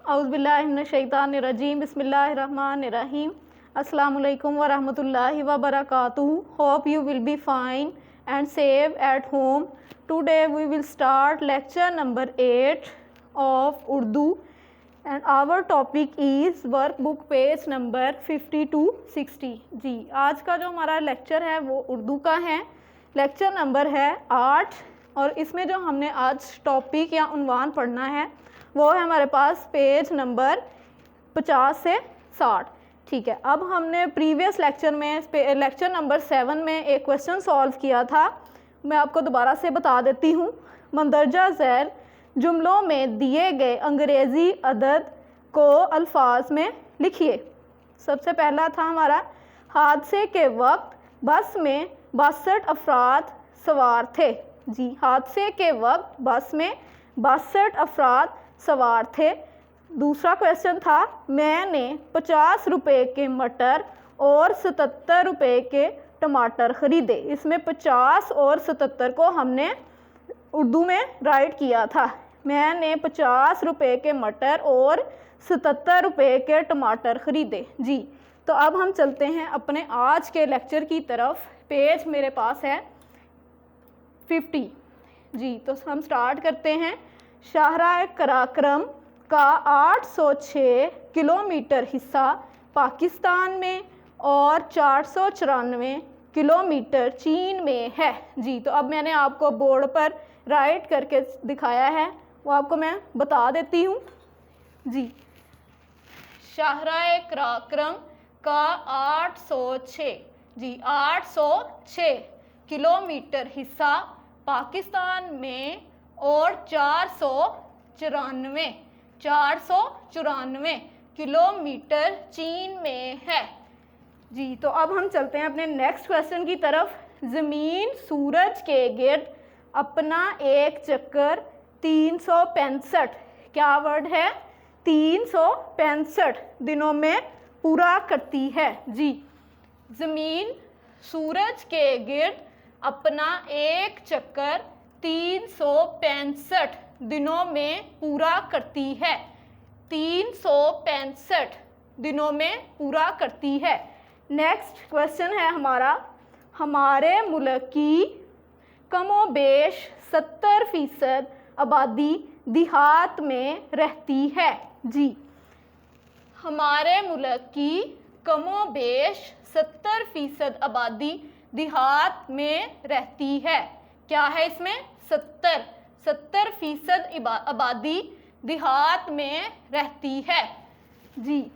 اعوذ باللہ من الشیطان الرجیم بسم اللہ الرحمن الرحیم السلام علیکم ورحمۃ اللہ وبرکاتہ. Hope you will be fine and safe at home. Today we will start lecture number 8 of Urdu and our topic is work book page number 50 to 60. جی آج کا جو ہمارا لیکچر ہے وہ اردو کا ہے. لیکچر نمبر ہے 8 اور اس میں جو ہم نے آج ٹاپک یا عنوان پڑھنا ہے وہ ہے ہمارے پاس پیج نمبر 50 سے 60. ٹھیک ہے. اب ہم نے پریویس لیکچر میں لیکچر نمبر 7 میں ایک کویشچن سالو کیا تھا. میں آپ کو دوبارہ سے بتا دیتی ہوں. مندرجہ ذیل جملوں میں دیے گئے انگریزی عدد کو الفاظ میں لکھیے. سب سے پہلا تھا ہمارا حادثے کے وقت بس میں 62 افراد سوار تھے. جی حادثے کے وقت بس میں 62 افراد سوار تھے. دوسرا کویشچن تھا میں نے 50 روپے کے مٹر اور 77 روپے کے ٹماٹر خریدے. اس میں 50 اور 77 کو ہم نے اردو میں رائٹ کیا تھا. میں نے 50 روپے کے مٹر اور 77 روپے کے ٹماٹر خریدے. جی تو اب ہم چلتے ہیں اپنے آج کے لیکچر کی طرف. پیج میرے پاس ہے 50. جی تو ہم سٹارٹ کرتے ہیں. شاہراہ قراقرم کا 806 کلومیٹر حصہ پاکستان میں اور 494 کلومیٹر چین میں ہے. جی تو اب میں نے آپ کو بورڈ پر رائٹ کر کے دکھایا ہے, وہ آپ کو میں بتا دیتی ہوں. جی شاہراہ قراقرم کا 806 کلومیٹر حصہ پاکستان میں اور 494 کلومیٹر چین میں ہے. جی تو اب ہم چلتے ہیں اپنے نیکسٹ کویشچن کی طرف. زمین سورج کے گرد اپنا ایک چکر 365 کیا ورڈ ہے 365 دنوں میں پورا کرتی ہے. جی زمین سورج کے گرد اپنا ایک چکر 365 دنوں میں پورا کرتی ہے. 365 دنوں میں پورا کرتی ہے. نیکسٹ کویشچن ہے ہمارا ہمارے ملک کی کم و بیش 70% آبادی دیہات میں رہتی ہے. جی ہمارے ملک کی کم و بیش 70% آبادی دیہات میں رہتی ہے. کیا ہے اس میں 70% آبادی دیہات میں رہتی ہے. جی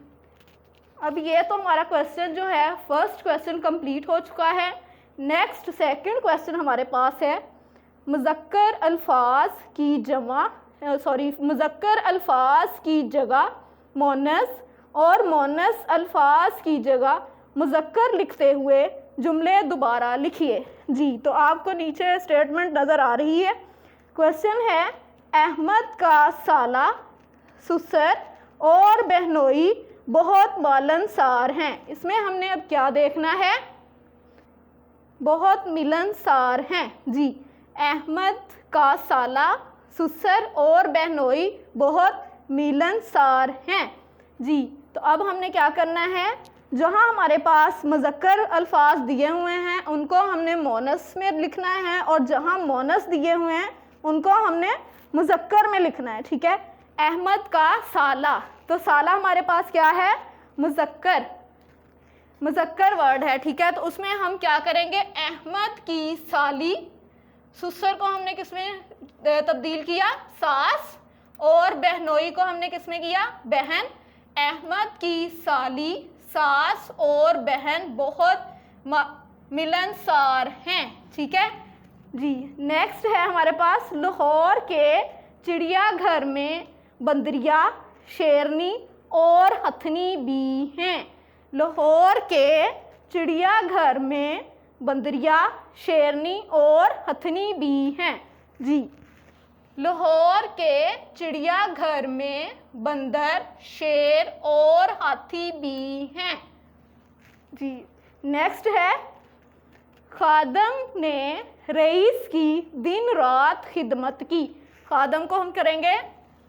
اب یہ تو ہمارا کویشچن جو ہے فرسٹ کویشچن کمپلیٹ ہو چکا ہے. نیکسٹ سیکنڈ کویشچن ہمارے پاس ہے مذکر الفاظ کی جگہ مؤنث اور مؤنث الفاظ کی جگہ مذکر لکھتے ہوئے جملے دوبارہ لکھیے. جی تو آپ کو نیچے اسٹیٹمنٹ نظر آ رہی ہے. کویشچن ہے احمد کا سالہ سسر اور بہنوئی بہت ملنسار ہیں. اس میں ہم نے اب کیا دیکھنا ہے بہت ملنسار ہیں. جی احمد کا سالہ سسر اور بہنوئی بہت ملنسار ہیں. جی تو اب ہم نے کیا کرنا ہے جہاں ہمارے پاس مذکر الفاظ دیے ہوئے ہیں ان کو ہم نے مؤنث میں لکھنا ہے اور جہاں مؤنث دیے ہوئے ہیں ان کو ہم نے مذکر میں لکھنا ہے. ٹھیک ہے. احمد کا سالہ تو سالہ ہمارے پاس کیا ہے مذکر ورڈ ہے. ٹھیک ہے. تو اس میں ہم کیا کریں گے احمد کی سالی سسر کو ہم نے کس میں تبدیل کیا ساس اور بہنوئی کو ہم نے کس میں کیا بہن. احمد کی سالی ساس اور بہن بہت ملنسار ہیں. ٹھیک ہے. جی نیکسٹ ہے ہمارے پاس لاہور کے چڑیا گھر میں بندریا شیرنی اور ہتھنی بھی ہیں. لاہور کے چڑیا گھر میں بندریا شیرنی اور ہتھنی بھی ہیں. جی لاہور کے چڑیا گھر میں بندر شیر اور ہاتھی بھی ہیں. جی نیکسٹ ہے خادم نے رئیس کی دن رات خدمت کی. خادم کو ہم کریں گے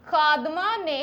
خادمہ نے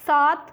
7।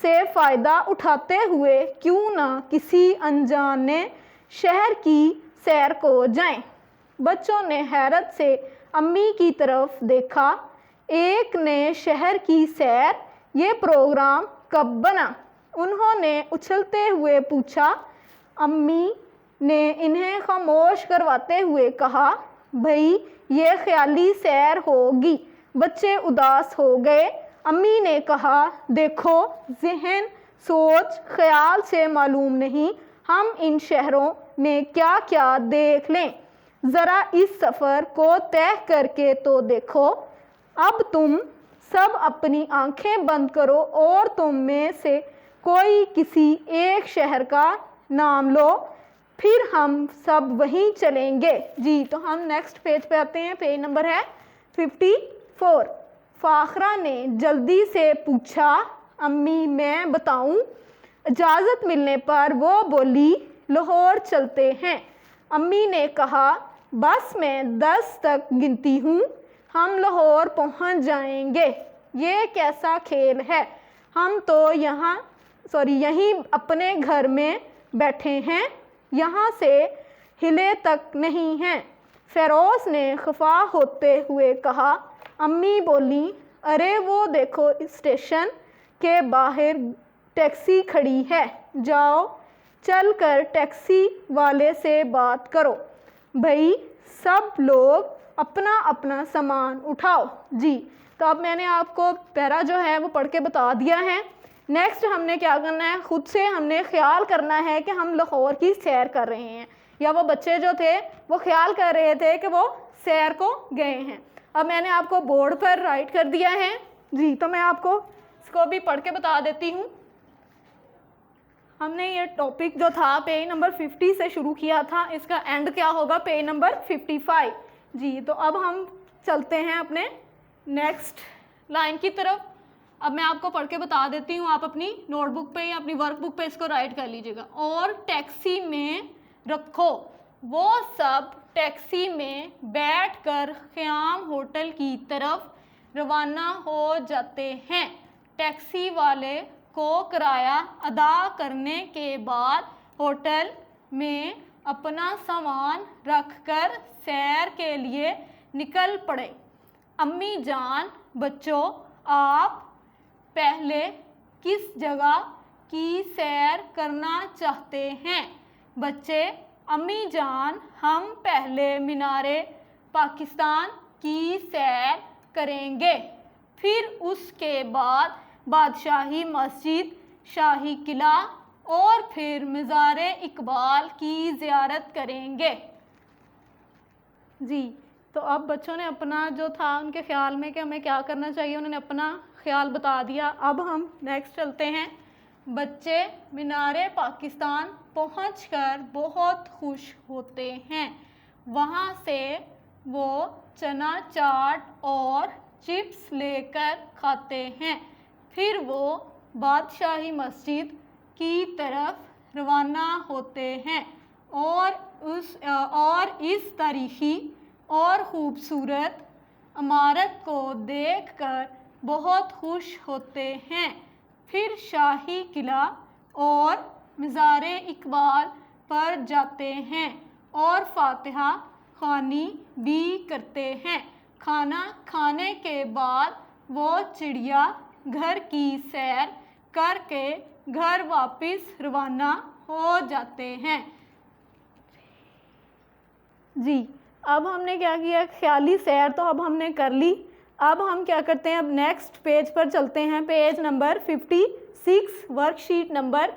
سے فائدہ اٹھاتے ہوئے کیوں نہ کسی انجانے شہر کی سیر کو جائیں۔ بچوں نے حیرت سے امی کی طرف دیکھا۔ ایک نئے شہر کی سیر، یہ پروگرام کب بنا؟ انہوں نے اچھلتے ہوئے پوچھا۔ امی نے انہیں خاموش کرواتے ہوئے کہا، بھئی یہ خیالی سیر ہوگی۔ بچے اداس ہو گئے۔ امی نے کہا، دیکھو، ذہن، سوچ، خیال سے معلوم نہیں ہم ان شہروں میں کیا کیا دیکھ لیں۔ ذرا اس سفر کو طے کر کے تو دیکھو۔ اب تم سب اپنی آنکھیں بند کرو اور تم میں سے کوئی کسی ایک شہر کا نام لو، پھر ہم سب وہیں چلیں گے۔ جی تو ہم نیکسٹ پیج پہ آتے ہیں، پیج نمبر ہے 54۔ فاخرہ نے جلدی سے پوچھا، امی میں بتاؤں؟ اجازت ملنے پر وہ بولی، لاہور چلتے ہیں۔ امی نے کہا، بس میں 10 تک گنتی ہوں، ہم لاہور پہنچ جائیں گے۔ یہ کیسا کھیل ہے، ہم تو یہیں اپنے گھر میں بیٹھے ہیں، یہاں سے ہلے تک نہیں ہیں۔ فیروز نے خفا ہوتے ہوئے کہا۔ امی بولی، ارے وہ دیکھو اسٹیشن کے باہر ٹیکسی کھڑی ہے، جاؤ چل کر ٹیکسی والے سے بات کرو۔ بھئی سب لوگ اپنا اپنا سامان اٹھاؤ۔ جی تو اب میں نے آپ کو پیرا جو ہے وہ پڑھ کے بتا دیا ہے۔ نیکسٹ ہم نے کیا کرنا ہے، خود سے ہم نے خیال کرنا ہے کہ ہم لاہور کی سیر کر رہے ہیں، یا وہ بچے جو تھے وہ خیال کر رہے تھے کہ وہ سیر کو گئے ہیں۔ اب میں نے آپ کو بورڈ پر رائٹ کر دیا ہے۔ جی تو میں آپ کو اس کو بھی پڑھ کے بتا دیتی ہوں۔ ہم نے یہ ٹاپک جو تھا پیج نمبر 50 سے شروع کیا تھا، اس کا اینڈ کیا ہوگا، پیج نمبر 55۔ جی تو اب ہم چلتے ہیں اپنے نیکسٹ لائن کی طرف۔ اب میں آپ کو پڑھ کے بتا دیتی ہوں، آپ اپنی نوٹ بک پہ یا اپنی ورک بک پہ اس کو رائٹ کر لیجیے گا۔ اور ٹیکسی میں رکھو، وہ سب ٹیکسی میں بیٹھ کر خیام ہوٹل کی طرف روانہ ہو جاتے ہیں۔ ٹیکسی والے کو کرایہ ادا کرنے کے بعد ہوٹل میں اپنا سامان رکھ کر سیر کے لیے نکل پڑے۔ امی جان، بچوں، آپ پہلے کس جگہ کی سیر کرنا چاہتے ہیں؟ بچے، امی جان، ہم پہلے مینار پاکستان کی سیر کریں گے، پھر اس کے بعد بادشاہی مسجد، شاہی قلعہ اور پھر مزار اقبال کی زیارت کریں گے۔ جی تو اب بچوں نے اپنا جو تھا ان کے خیال میں کہ ہمیں کیا کرنا چاہیے، انہوں نے اپنا خیال بتا دیا۔ اب ہم نیکسٹ چلتے ہیں۔ بچے مینار پاکستان پہنچ کر بہت خوش ہوتے ہیں، وہاں سے وہ چنا چاٹ اور چپس لے کر کھاتے ہیں، پھر وہ بادشاہی مسجد کی طرف روانہ ہوتے ہیں اور اس تاریخی اور خوبصورت عمارت کو دیکھ کر بہت خوش ہوتے ہیں، پھر شاہی قلعہ اور مزار اقبال پر جاتے ہیں اور فاتحہ خوانی بھی کرتے ہیں۔ کھانا کھانے کے بعد وہ چڑیا گھر کی سیر کر کے گھر واپس روانہ ہو جاتے ہیں۔ جی اب ہم نے کیا کیا، خیالی سیر تو اب ہم نے کر لی۔ اب ہم کیا کرتے ہیں، اب نیکسٹ پیج پر چلتے ہیں، page number 56، worksheet number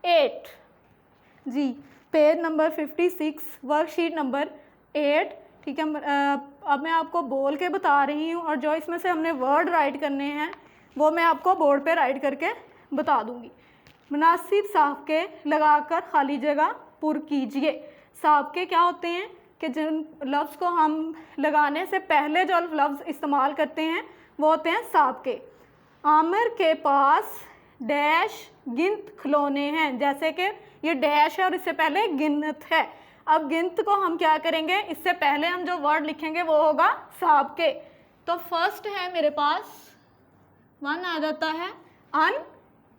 8۔ جی page number 56، worksheet number 8، ٹھیک ہے۔ اب میں آپ کو بول کے بتا رہی ہوں، اور جو اس میں سے ہم نے ورڈ رائٹ کرنے ہیں وہ میں آپ کو بورڈ پہ رائٹ کر کے بتا دوں گی۔ مناسب صافے لگا کر خالی جگہ پر کیجیے۔ صافے کیا ہوتے ہیں کہ جن لفظ کو ہم لگانے سے پہلے جو لفظ استعمال کرتے ہیں وہ ہوتے ہیں صافے۔ عامر کے پاس ڈیش گنت کھلونے ہیں، جیسے کہ یہ ڈیش ہے اور اس سے پہلے گنت ہے۔ اب گنت کو ہم کیا کریں گے، اس سے پہلے ہم جو ورڈ لکھیں گے وہ ہوگا صافے۔ تو فرسٹ ہے میرے پاس 1 آ جاتا ہے ان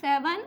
7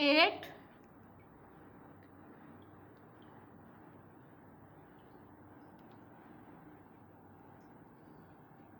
8।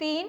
3।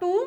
2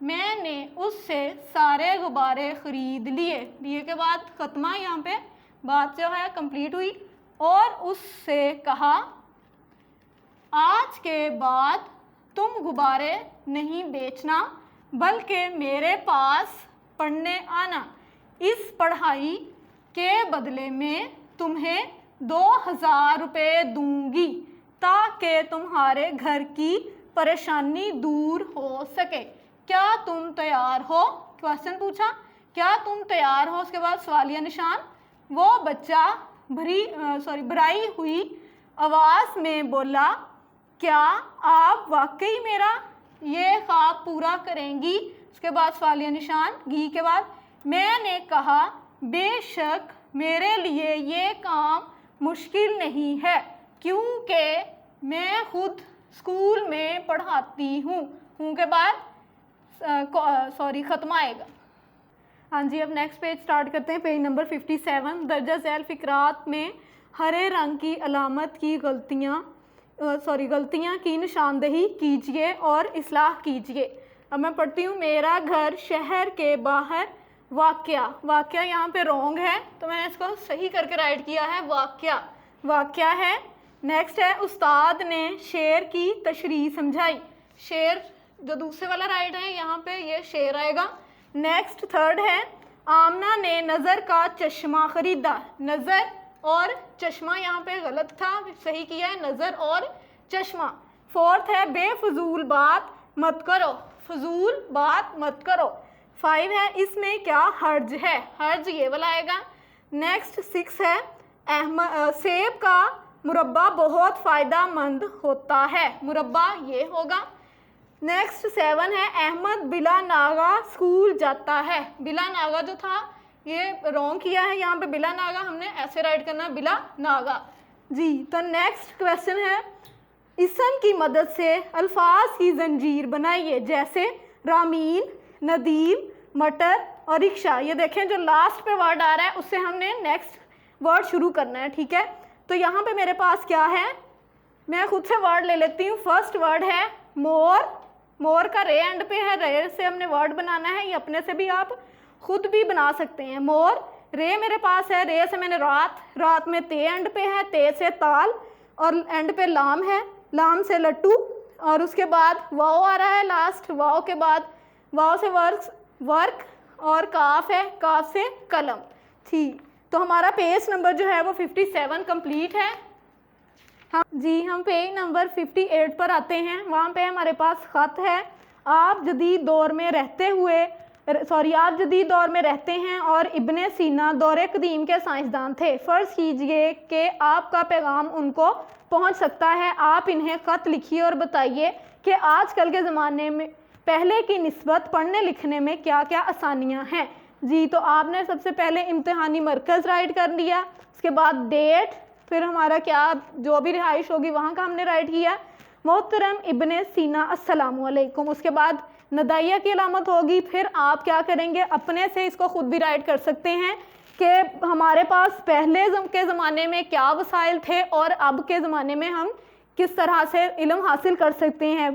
میں نے اس سے سارے غبارے خرید لیے. لیے کے بعد ختمہ, یہاں پہ بات جو ہے کمپلیٹ ہوئی. اور اس سے کہا آج کے بعد تم غبارے نہیں بیچنا بلکہ میرے پاس پڑھنے آنا. اس پڑھائی کے بدلے میں تمہیں 2000 روپے دوں گی تاکہ تمہارے گھر کی پریشانی دور ہو سکے. کیا تم تیار ہو؟ کویسچن پوچھا, کیا تم تیار ہو؟ اس کے بعد سوالیہ نشان. وہ بچہ بھرائی ہوئی آواز میں بولا, کیا آپ واقعی میرا یہ خواب پورا کریں گی؟ اس کے بعد سوالیہ نشان گی کے بعد. میں نے کہا بے شک میرے لیے یہ کام مشکل نہیں ہے کیونکہ میں خود اسکول میں پڑھاتی ہوں. ہوں کے بعد ختمہ آئے گا. ہاں جی, اب نیکسٹ پیج سٹارٹ کرتے ہیں. Page number 57. درجہ ذیل فقرات میں ہرے رنگ کی علامت کی غلطیاں کی نشاندہی کیجیے اور اصلاح کیجیے. اب میں پڑھتی ہوں. میرا گھر شہر کے باہر واقعہ یہاں پہ رونگ ہے تو میں نے اس کو صحیح کر کے رائٹ کیا ہے, واقعہ ہے. نیکسٹ ہے استاد نے شعر کی تشریح سمجھائی. شعر جو دوسرے والا رائٹ ہے, یہاں پہ یہ شعر آئے گا. نیکسٹ تھرڈ ہے آمنہ نے نظر کا چشمہ خریدا. نظر اور چشمہ یہاں پہ غلط تھا, صحیح کیا ہے نظر اور چشمہ. فورتھ ہے بے فضول بات مت کرو. فضول بات مت کرو. 5 ہے اس میں کیا حرج ہے. حرج یہ والا آئے گا. نیکسٹ 6 ہے سیب کا مربع بہت فائدہ مند ہوتا ہے. مربع یہ ہوگا. نیکسٹ 7 ہے احمد بلا ناغہ اسکول جاتا ہے. بلا ناغہ جو تھا یہ رونگ کیا ہے, یہاں پہ بلا ناغہ ہم نے ایسے رائٹ کرنا بلا ناغہ جی. تو نیکسٹ کویسچن ہے اسم کی مدد سے الفاظ کی زنجیر بنائیے جیسے رامین, ندیم, مٹر اور رکشہ. یہ دیکھیں جو لاسٹ پہ ورڈ آ رہا ہے اس سے ہم نے نیکسٹ ورڈ شروع کرنا ہے. ٹھیک ہے, تو یہاں پہ میرے پاس کیا ہے, میں خود سے ورڈ لے لیتی ہوں. فرسٹ ورڈ ہے مور. مور کا رے اینڈ پہ ہے, رے سے ہم نے ورڈ بنانا ہے. یہ اپنے سے بھی آپ خود بھی بنا سکتے ہیں. مور, رے میرے پاس ہے, رے سے میں نے رات میں تے اینڈ پہ ہے, تے سے تال اور اینڈ پہ لام ہے, لام سے لٹو اور اس کے بعد واؤ آ رہا ہے لاسٹ. واؤ کے بعد واؤ سے ورک اور کاف ہے, کاف سے قلم. ٹھیک, تو ہمارا پیج نمبر جو ہے وہ 57 کمپلیٹ ہے. ہاں جی, ہم پیج نمبر 58 پر آتے ہیں. وہاں پہ ہمارے پاس خط ہے. آپ جدید دور میں رہتے ہیں اور ابن سینا دور قدیم کے سائنسدان تھے. فرض کیجئے کہ آپ کا پیغام ان کو پہنچ سکتا ہے. آپ انہیں خط لکھیے اور بتائیے کہ آج کل کے زمانے میں پہلے کی نسبت پڑھنے لکھنے میں کیا کیا آسانیاں ہیں. جی, تو آپ نے سب سے پہلے امتحانی مرکز رائٹ کر لیا. اس کے بعد ڈیٹ, پھر ہمارا کیا جو بھی رہائش ہوگی وہاں کا ہم نے رائٹ کیا. محترم ابن سینا السلام علیکم. اس کے بعد ندائیہ کی علامت ہوگی. پھر آپ کیا کریں گے, اپنے سے اس کو خود بھی رائٹ کر سکتے ہیں کہ ہمارے پاس پہلے کے زمانے میں کیا وسائل تھے اور اب کے زمانے میں ہم کس طرح سے علم حاصل کر سکتے ہیں.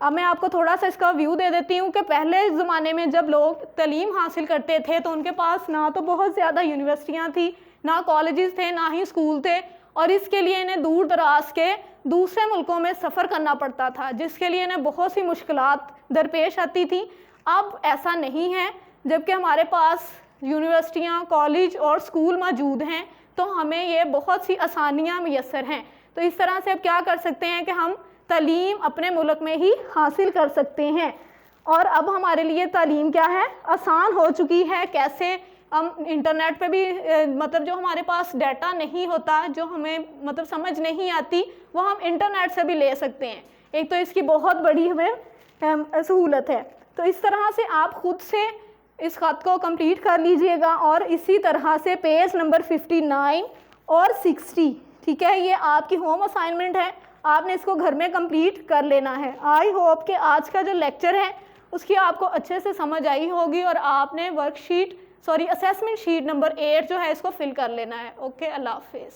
اب میں آپ کو تھوڑا سا اس کا ویو دے دیتی ہوں کہ پہلے زمانے میں جب لوگ تعلیم حاصل کرتے تھے تو ان کے پاس نہ تو بہت زیادہ یونیورسٹیاں تھیں, نہ کالجز تھے, نہ ہی اسکول تھے, اور اس کے لیے انہیں دور دراز کے دوسرے ملکوں میں سفر کرنا پڑتا تھا جس کے لیے انہیں بہت سی مشکلات درپیش آتی تھیں. اب ایسا نہیں ہے, جبکہ ہمارے پاس یونیورسٹیاں, کالج اور اسکول موجود ہیں تو ہمیں یہ بہت سی آسانیاں میسر ہیں. تو اس طرح سے اب کیا کر سکتے ہیں کہ ہم تعلیم اپنے ملک میں ہی حاصل کر سکتے ہیں. اور اب ہمارے لیے تعلیم کیا ہے, آسان ہو چکی ہے. کیسے ہم انٹرنیٹ پہ بھی مطلب جو ہمارے پاس ڈیٹا نہیں ہوتا, جو ہمیں مطلب سمجھ نہیں آتی, وہ ہم انٹرنیٹ سے بھی لے سکتے ہیں. ایک تو اس کی بہت بڑی ہمیں سہولت ہے. تو اس طرح سے آپ خود سے اس خط کو کمپلیٹ کر لیجئے گا, اور اسی طرح سے پیج نمبر 59 اور 60, ٹھیک ہے, یہ آپ کی ہوم اسائنمنٹ ہے. آپ نے اس کو گھر میں کمپلیٹ کر لینا ہے. آئی ہوپ کہ آج کا جو لیکچر ہے اس کی آپ کو اچھے سے سمجھ آئی ہوگی اور آپ نے اسیسمنٹ شیٹ نمبر 8 جو ہے اس کو فل کر لینا ہے. اوکے, اللہ حافظ.